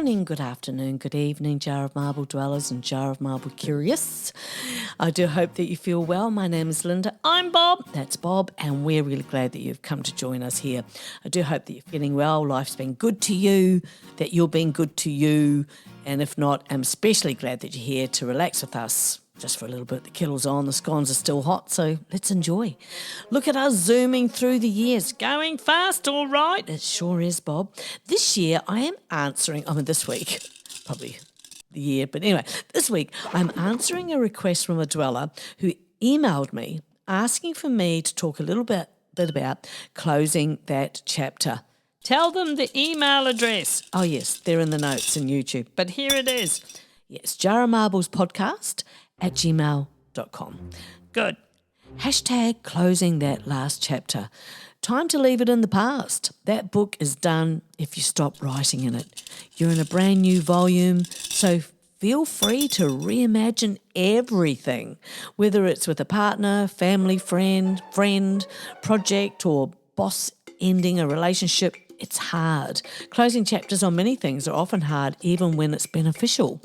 morning, good afternoon, good evening, Jar of Marble dwellers and Jar of Marble curious. I do hope that you feel well. My name is Linda. I'm Bob. That's Bob, and we're really glad that you've come to join us here. I do hope that you're feeling well. Life's been good to you, that you're being good to you, and if not, I'm especially glad that you're here to relax with us. Just for a little bit, the kettle's on, the scones are still hot, so let's enjoy. Look at us zooming through the years. Going fast, all right. It sure is, Bob. This year, this week, probably the year, but anyway, this week, I'm answering a request from a dweller who emailed me asking for me to talk a little bit about closing that chapter. Tell them the email address. Oh, yes, they're in the notes in YouTube, but here it is. Yes, jarofmarblespodcast at gmail.com. Good. Hashtag closing that last chapter. Time to leave it in the past. That book is done if you stop writing in it. You're in a brand new volume, so feel free to reimagine everything, whether it's with a partner, family, friend, project, or boss ending a relationship. It's hard. Closing chapters on many things are often hard, even when it's beneficial.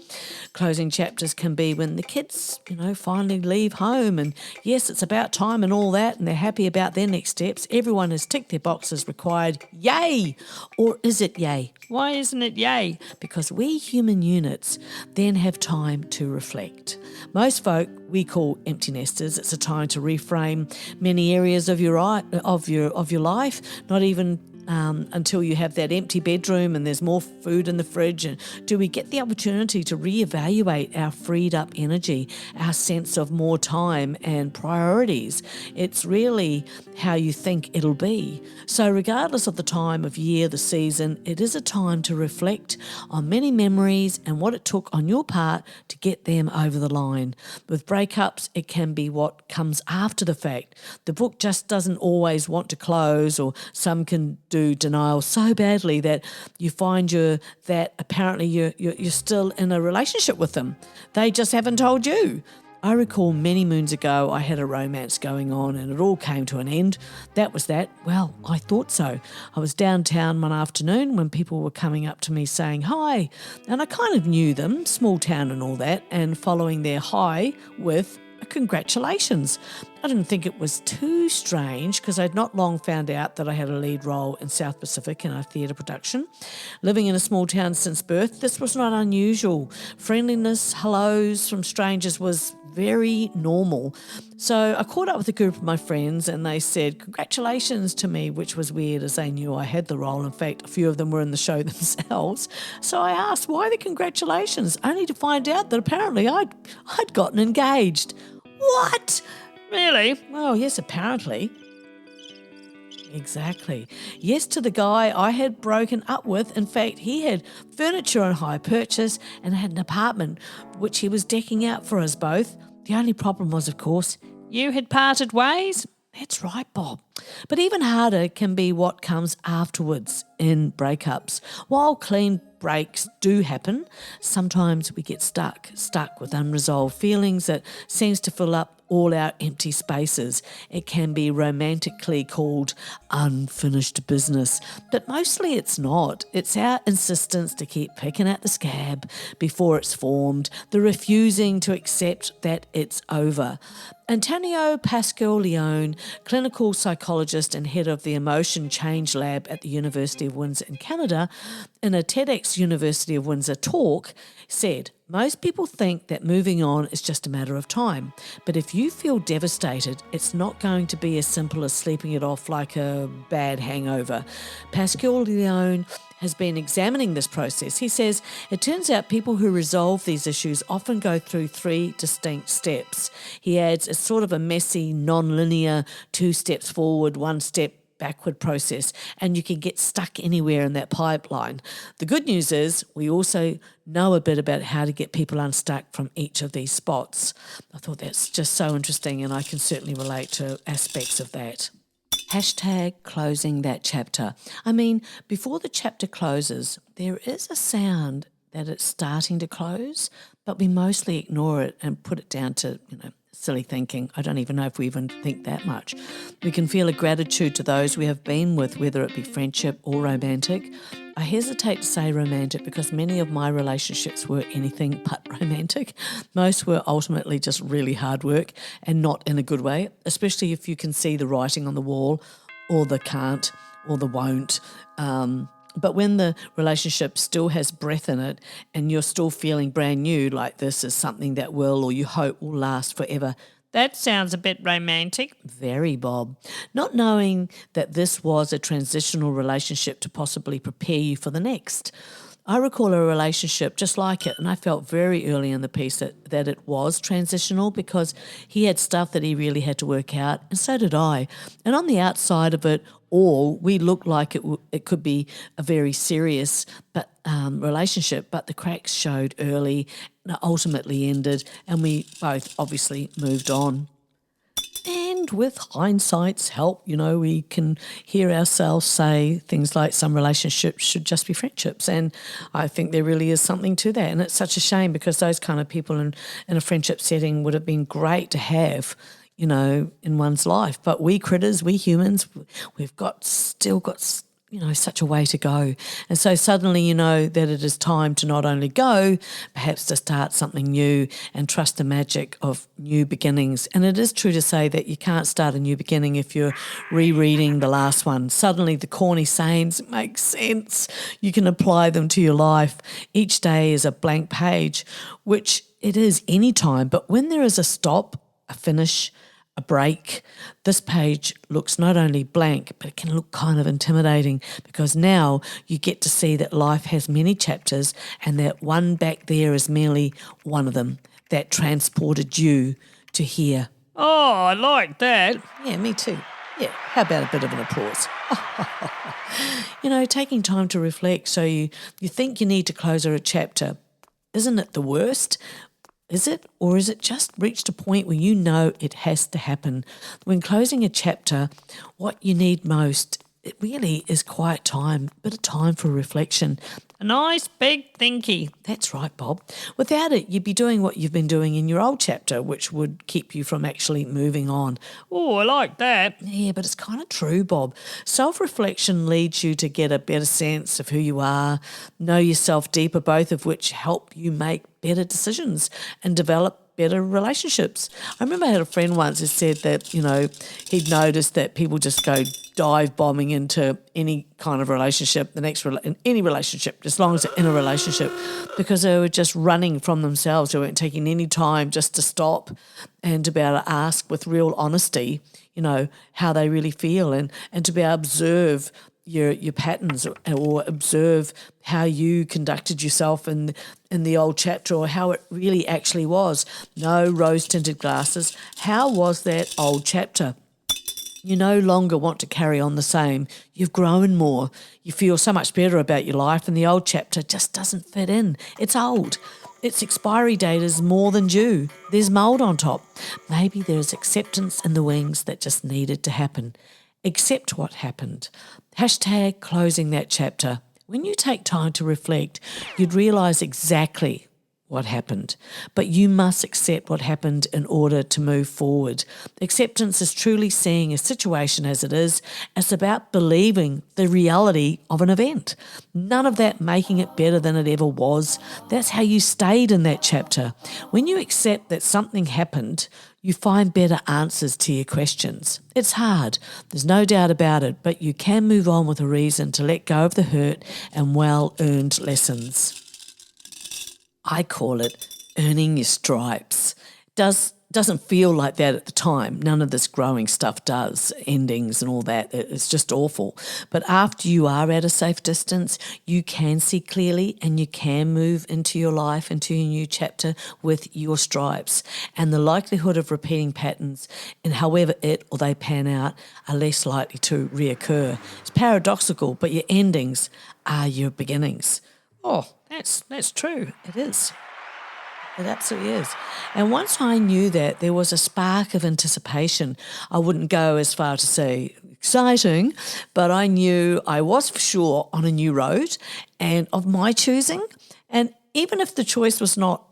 Closing chapters can be when the kids, finally leave home and yes, it's about time and all that, and they're happy about their next steps. Everyone has ticked their boxes required. Yay! Or is it yay? Why isn't it yay? Because we human units then have time to reflect. Most folk we call empty nesters. It's a time to reframe many areas of your life, not even until you have that empty bedroom and there's more food in the fridge. And do we get the opportunity to reevaluate our freed up energy, our sense of more time and priorities? It's really how you think it'll be. So regardless of the time of year, the season, it is a time to reflect on many memories and what it took on your part to get them over the line. With breakups, it can be what comes after the fact. The book just doesn't always want to close, or some can do denial so badly that you find that apparently you're still in a relationship with them. They just haven't told you. I recall many moons ago I had a romance going on and it all came to an end. That was that. Well, I thought so. I was downtown one afternoon when people were coming up to me saying hi, and I kind of knew them, small town and all that, and following their hi with congratulations. I didn't think it was too strange because I'd not long found out that I had a lead role in South Pacific in a theatre production. Living in a small town since birth, this was not unusual. Friendliness, hellos from strangers was very normal. So I caught up with a group of my friends and they said congratulations to me, which was weird as they knew I had the role. In fact, a few of them were in the show themselves. So I asked, why the congratulations? Only to find out that apparently I'd gotten engaged. What? Really? Oh, yes, apparently. Exactly. Yes, to the guy I had broken up with. In fact, he had furniture on hire purchase and had an apartment which he was decking out for us both. The only problem was, of course, you had parted ways. That's right, Bob. But even harder can be what comes afterwards in breakups. While clean breaks do happen, sometimes we get stuck with unresolved feelings that seems to fill up all our empty spaces. It can be romantically called unfinished business, but mostly it's not. It's our insistence to keep picking at the scab before it's formed, the refusing to accept that it's over. Antonio Pascal Leone, clinical psychologist and head of the Emotion Change Lab at the University of Windsor in Canada, in a TEDx University of Windsor talk, said, most people think that moving on is just a matter of time. But if you feel devastated, it's not going to be as simple as sleeping it off like a bad hangover. Pascal Leone has been examining this process. He says, it turns out people who resolve these issues often go through 3 distinct steps. He adds, it's sort of a messy, non-linear, 2 steps forward, 1 step backward process, and you can get stuck anywhere in that pipeline. The good news is we also know a bit about how to get people unstuck from each of these spots. I thought that's just so interesting, and I can certainly relate to aspects of that. Hashtag closing that chapter. I mean, before the chapter closes, there is a sound that it's starting to close, but we mostly ignore it and put it down to, silly thinking. I don't even know if we even think that much. We can feel a gratitude to those we have been with, whether it be friendship or romantic. I hesitate to say romantic because many of my relationships were anything but romantic. Most were ultimately just really hard work and not in a good way, especially if you can see the writing on the wall or the can't or the won't. But when the relationship still has breath in it and you're still feeling brand new, like this is something that will or you hope will last forever, that sounds a bit romantic. Very, Bob. Not knowing that this was a transitional relationship to possibly prepare you for the next. I recall a relationship just like it, and I felt very early in the piece that it was transitional because he had stuff that he really had to work out, and so did I. And on the outside of it all, we looked like it could be a very serious relationship, but the cracks showed early and ultimately ended, and we both obviously moved on. And with hindsight's help, we can hear ourselves say things like some relationships should just be friendships. And I think there really is something to that. And it's such a shame because those kind of people in a friendship setting would have been great to have, in one's life. But we critters, we humans, we've still got such a way to go. And so suddenly you know that it is time to not only go, perhaps to start something new and trust the magic of new beginnings. And it is true to say that you can't start a new beginning if you're rereading the last one. Suddenly the corny sayings make sense. You can apply them to your life. Each day is a blank page, which it is any time. But when there is a stop, a finish, a break, this page looks not only blank, but it can look kind of intimidating because now you get to see that life has many chapters and that one back there is merely one of them that transported you to here. Oh, I like that. Yeah, me too. Yeah, how about a bit of an applause? Taking time to reflect so you think you need to close a chapter. Isn't it the worst? Is it? Or is it just reached a point where you know it has to happen? When closing a chapter, what you need most, it really is quiet time, a bit of time for reflection. A nice big thinky. That's right, Bob. Without it, you'd be doing what you've been doing in your old chapter, which would keep you from actually moving on. Oh, I like that. Yeah, but it's kind of true, Bob. Self-reflection leads you to get a better sense of who you are, know yourself deeper, both of which help you make better decisions and develop better relationships. I remember I had a friend once who said that, he'd noticed that people just go dive bombing into any kind of relationship, in any relationship, as long as they're in a relationship, because they were just running from themselves. They weren't taking any time just to stop and to be able to ask with real honesty, how they really feel and to be able to observe your patterns or observe how you conducted yourself in the old chapter or how it really actually was. No rose-tinted glasses. How was that old chapter? You no longer want to carry on the same. You've grown more. You feel so much better about your life and the old chapter just doesn't fit in. It's old. Its expiry date is more than due. There's mould on top. Maybe there's acceptance in the wings that just needed to happen. Accept what happened. Hashtag closing that chapter. When you take time to reflect, you'd realise exactly what happened. But you must accept what happened in order to move forward. Acceptance is truly seeing a situation as it is. It's about believing the reality of an event. None of that making it better than it ever was. That's how you stayed in that chapter. When you accept that something happened, you find better answers to your questions. It's hard, there's no doubt about it, but you can move on with a reason to let go of the hurt and well-earned lessons. I call it earning your stripes. Doesn't feel like that at the time. None of this growing stuff does, endings and all that. It's just awful. But after you are at a safe distance, you can see clearly and you can move into your life, into your new chapter with your stripes. And the likelihood of repeating patterns and however it or they pan out are less likely to reoccur. It's paradoxical, but your endings are your beginnings. Oh, that's true. It is. It absolutely is. And once I knew that, there was a spark of anticipation. I wouldn't go as far to say exciting, but I knew I was for sure on a new road and of my choosing. And even if the choice was not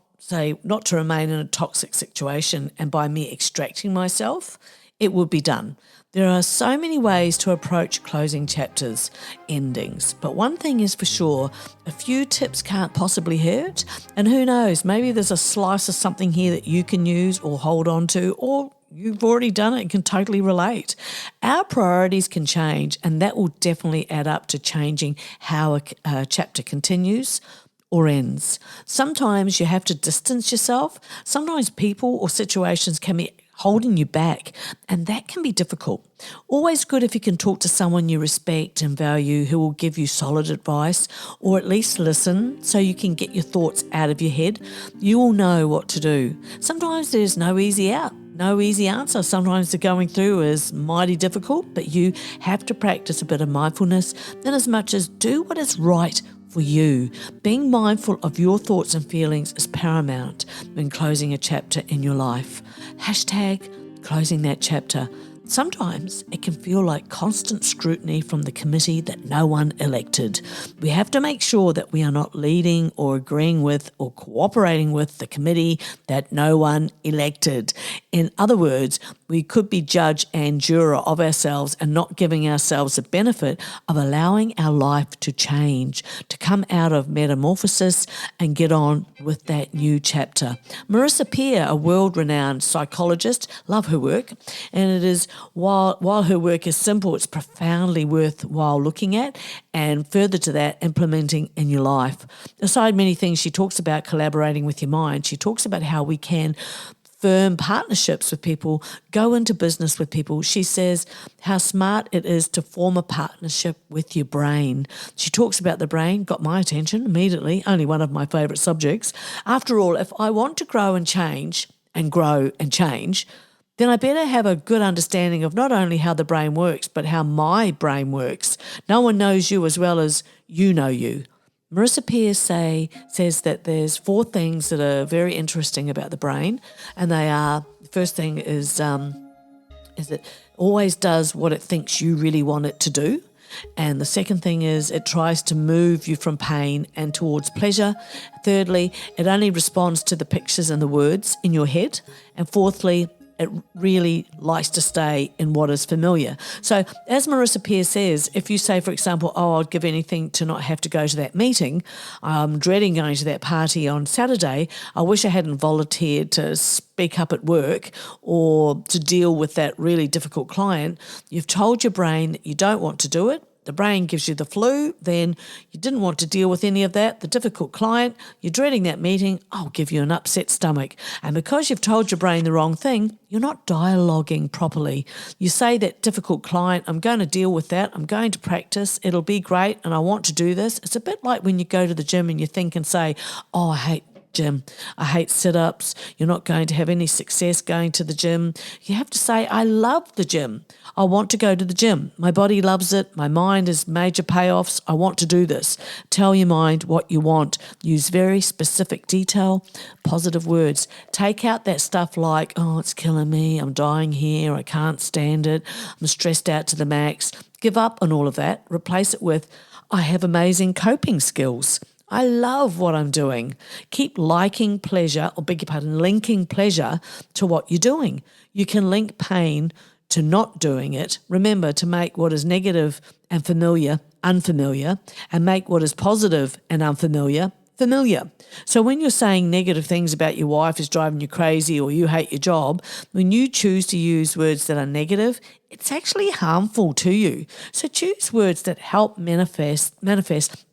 not to remain in a toxic situation and by me extracting myself, it would be done. There are so many ways to approach closing chapters, endings, but one thing is for sure, a few tips can't possibly hurt, and who knows, maybe there's a slice of something here that you can use or hold on to, or you've already done it and can totally relate. Our priorities can change, and that will definitely add up to changing how a chapter continues or ends. Sometimes you have to distance yourself. Sometimes people or situations can be holding you back, and that can be difficult. Always good if you can talk to someone you respect and value who will give you solid advice, or at least listen so you can get your thoughts out of your head. You will know what to do. Sometimes there's no easy out, no easy answer. Sometimes the going through is mighty difficult, but you have to practice a bit of mindfulness in as much as do what is right for you. Being mindful of your thoughts and feelings is paramount when closing a chapter in your life. #closing that chapter. Sometimes it can feel like constant scrutiny from the committee that no one elected. We have to make sure that we are not leading or agreeing with or cooperating with the committee that no one elected. In other words, we could be judge and juror of ourselves and not giving ourselves the benefit of allowing our life to change, to come out of metamorphosis and get on with that new chapter. Marissa Peer, a world-renowned psychologist, love her work, and it is while her work is simple, it's profoundly worthwhile looking at, and further to that, implementing in your life. Aside many things, she talks about collaborating with your mind. She talks about how we can firm partnerships with people, go into business with people. She says how smart it is to form a partnership with your brain. She talks about the brain, got my attention immediately, only one of my favourite subjects. After all, if I want to grow and change, then I better have a good understanding of not only how the brain works, but how my brain works. No one knows you as well as you know you. Marissa Peer says that there's 4 things that are very interesting about the brain, and they are, the first thing is it always does what it thinks you really want it to do. And the second thing is it tries to move you from pain and towards pleasure. Thirdly, it only responds to the pictures and the words in your head. And fourthly, it really likes to stay in what is familiar. So as Marissa Peer says, if you say, for example, I'd give anything to not have to go to that meeting, I'm dreading going to that party on Saturday, I wish I hadn't volunteered to speak up at work or to deal with that really difficult client, you've told your brain that you don't want to do it. The brain gives you the flu, then you didn't want to deal with any of that, the difficult client, you're dreading that meeting, I'll give you an upset stomach. And because you've told your brain the wrong thing, you're not dialoguing properly. You say that difficult client, I'm going to deal with that, I'm going to practice, it'll be great, and I want to do this. It's a bit like when you go to the gym and you think and say, I hate gym. I hate sit-ups. You're not going to have any success going to the gym. You have to say, I love the gym. I want to go to the gym. My body loves it. My mind has major payoffs. I want to do this. Tell your mind what you want. Use very specific detail, positive words. Take out that stuff like, oh, it's killing me. I'm dying here. I can't stand it. I'm stressed out to the max. Give up on all of that. Replace it with, I have amazing coping skills. I love what I'm doing. Keep linking pleasure to what you're doing. You can link pain to not doing it. Remember to make what is negative and familiar unfamiliar, and make what is positive and unfamiliar familiar. So when you're saying negative things about your wife is driving you crazy or you hate your job, when you choose to use words that are negative, it's actually harmful to you. So choose words that help manifest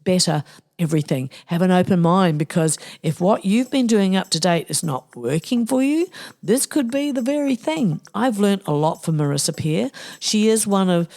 better everything. Have an open mind, because if what you've been doing up to date is not working for you, this could be the very thing. I've learned a lot from Marissa Peer. She is one of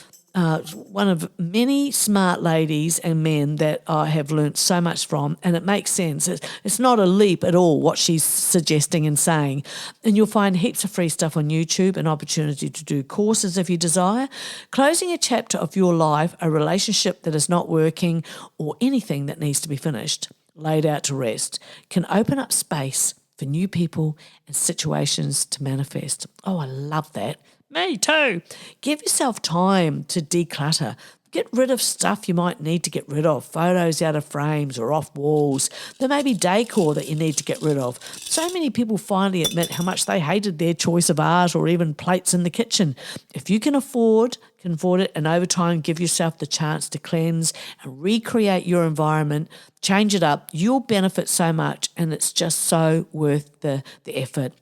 many smart ladies and men that I have learnt so much from, and it makes sense. It's not a leap at all what she's suggesting and saying. And you'll find heaps of free stuff on YouTube, an opportunity to do courses if you desire. Closing a chapter of your life, a relationship that is not working, or anything that needs to be finished, laid out to rest, can open up space for new people and situations to manifest. Oh, I love that. Me too. Give yourself time to declutter. Get rid of stuff you might need to get rid of, photos out of frames or off walls. There may be decor that you need to get rid of. So many people finally admit how much they hated their choice of art or even plates in the kitchen. If you can afford it, and over time give yourself the chance to cleanse and recreate your environment, change it up, you'll benefit so much, and it's just so worth the effort.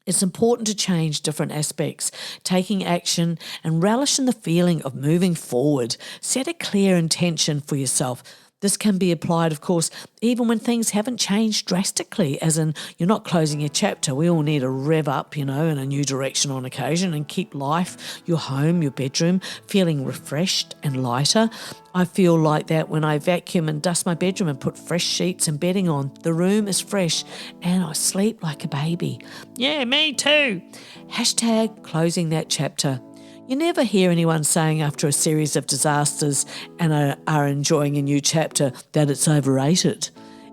It's important to change different aspects, taking action and relish in the feeling of moving forward. Set a clear intention for yourself. This can be applied, of course, even when things haven't changed drastically, as in you're not closing a chapter. We all need a rev up, in a new direction on occasion, and keep life, your home, your bedroom, feeling refreshed and lighter. I feel like that when I vacuum and dust my bedroom and put fresh sheets and bedding on. The room is fresh and I sleep like a baby. Yeah, me too. Hashtag closing that chapter. You never hear anyone saying after a series of disasters and are enjoying a new chapter that it's overrated.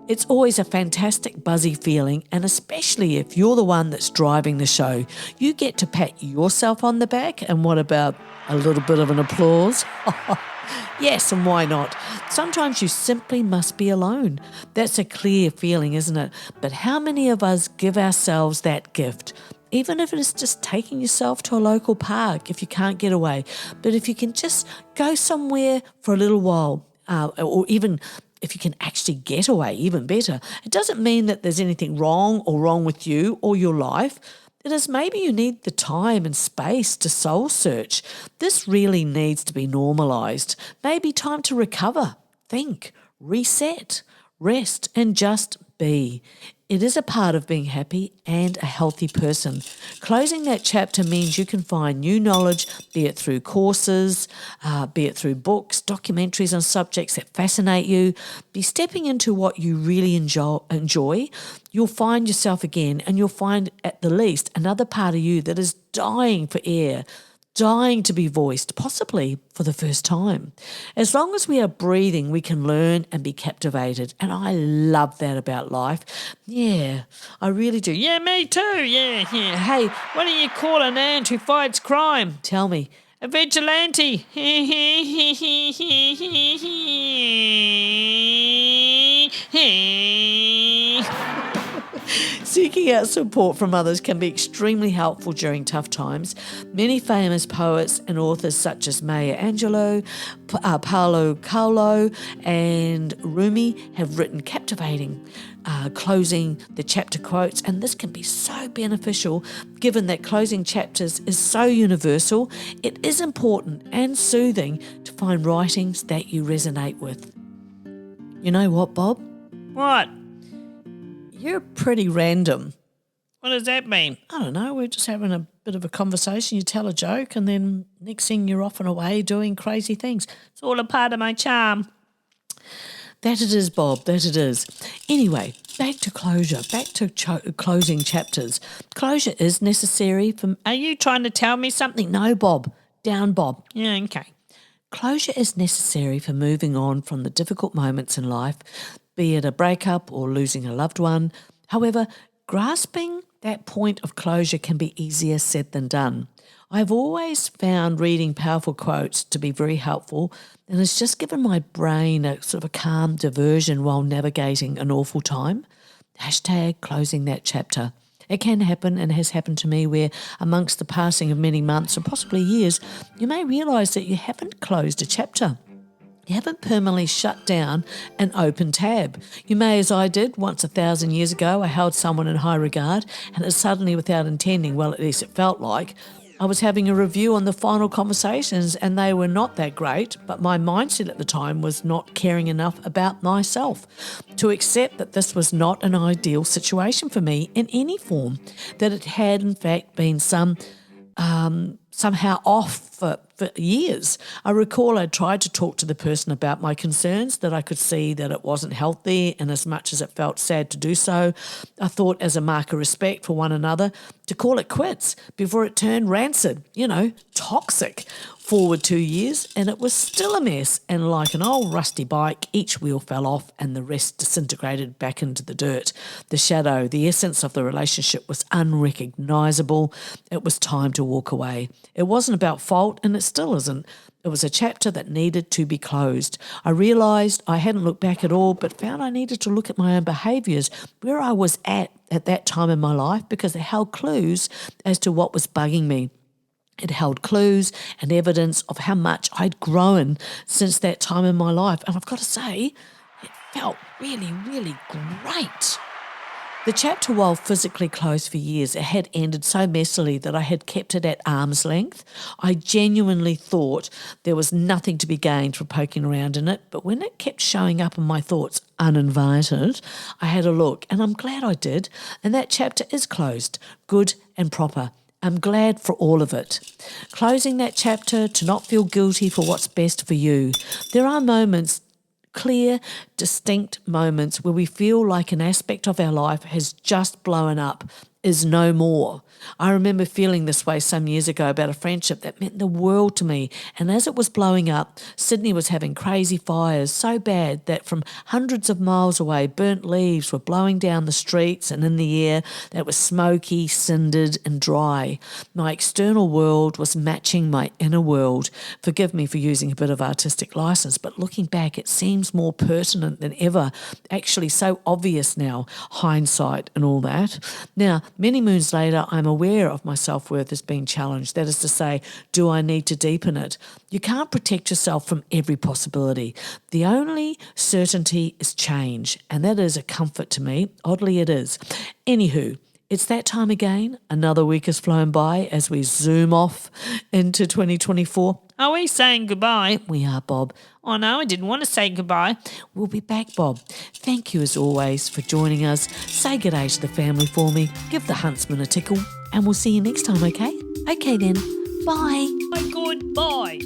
It's always a fantastic buzzy feeling, and especially if you're the one that's driving the show, you get to pat yourself on the back. And what about a little bit of an applause? Yes, and why not? Sometimes you simply must be alone. That's a clear feeling, isn't it? But how many of us give ourselves that gift? Even if it is just taking yourself to a local park if you can't get away. But if you can just go somewhere for a little while, or even if you can actually get away, even better. It doesn't mean that there's anything wrong with you or your life. It is maybe you need the time and space to soul search. This really needs to be normalised. Maybe time to recover, think, reset, rest, and just be. It is a part of being happy and a healthy person. Closing that chapter means you can find new knowledge, be it through courses, be it through books, documentaries on subjects that fascinate you. Be stepping into what you really enjoy. You'll find yourself again, and you'll find at the least another part of you that is dying for air, dying to be voiced, possibly for the first time. As long as we are breathing, we can learn and be captivated. And I love that about life. Yeah, I really do. Yeah, me too. Yeah. Hey, what do you call an ant who fights crime? Tell me. A vigilante. Seeking out support from others can be extremely helpful during tough times. Many famous poets and authors such as Maya Angelou, Paulo Coelho and Rumi have written captivating closing the chapter quotes, and this can be so beneficial given that closing chapters is so universal. It is important and soothing to find writings that you resonate with. You know what, Bob? What? You're pretty random. What does that mean? I don't know. We're just having a bit of a conversation. You tell a joke and then next thing you're off and away doing crazy things. It's all a part of my charm. That it is, Bob. That it is. Anyway, back to closure. Back to closing chapters. Closure is necessary for... Are you trying to tell me something? No, Bob. Down, Bob. Yeah, okay. Closure is necessary for moving on from the difficult moments in life, be it a breakup or losing a loved one. However, grasping that point of closure can be easier said than done. I've always found reading powerful quotes to be very helpful, and it's just given my brain a sort of a calm diversion while navigating an awful time. Hashtag closing that chapter. It can happen and has happened to me where amongst the passing of many months or possibly years, you may realise that you haven't closed a chapter. You haven't permanently shut down an open tab. You may, as I did once 1,000 years ago, I held someone in high regard and it suddenly, without intending, well, at least it felt like, I was having a review on the final conversations and they were not that great, but my mindset at the time was not caring enough about myself to accept that this was not an ideal situation for me in any form, that it had in fact been somehow off for years. I recall I tried to talk to the person about my concerns, that I could see that it wasn't healthy, and as much as it felt sad to do so, I thought as a mark of respect for one another to call it quits before it turned rancid, toxic. Forward 2 years and it was still a mess, and like an old rusty bike, each wheel fell off and the rest disintegrated back into the dirt. The shadow, the essence of the relationship was unrecognisable. It was time to walk away. It wasn't about fault and it still isn't. It was a chapter that needed to be closed. I realised I hadn't looked back at all, but found I needed to look at my own behaviours, where I was at that time in my life, because it held clues as to what was bugging me. It held clues and evidence of how much I'd grown since that time in my life. And I've got to say, it felt really, really great. The chapter, while physically closed for years, it had ended so messily that I had kept it at arm's length. I genuinely thought there was nothing to be gained from poking around in it, but when it kept showing up in my thoughts uninvited, I had a look, and I'm glad I did. And that chapter is closed, good and proper. I'm glad for all of it. Closing that chapter to not feel guilty for what's best for you. There are moments, clear, distinct moments where we feel like an aspect of our life has just blown up, is no more. I remember feeling this way some years ago about a friendship that meant the world to me, and as it was blowing up, Sydney was having crazy fires so bad that from hundreds of miles away, burnt leaves were blowing down the streets and in the air that was smoky, cindered and dry. My external world was matching my inner world. Forgive me for using a bit of artistic license, but looking back, it seems more pertinent than ever, actually so obvious now, hindsight and all that. Now, many moons later, I'm aware of my self-worth as being challenged. That is to say, do I need to deepen it? You can't protect yourself from every possibility. The only certainty is change, and that is a comfort to me. Oddly, it is. Anywho, it's that time again. Another week has flown by as we zoom off into 2024. Are we saying goodbye? We are, Bob. Oh no, I didn't want to say goodbye. We'll be back, Bob. Thank you as always for joining us. Say good day to the family for me. Give the huntsman a tickle, and we'll see you next time, okay? Okay then. Bye. Goodbye.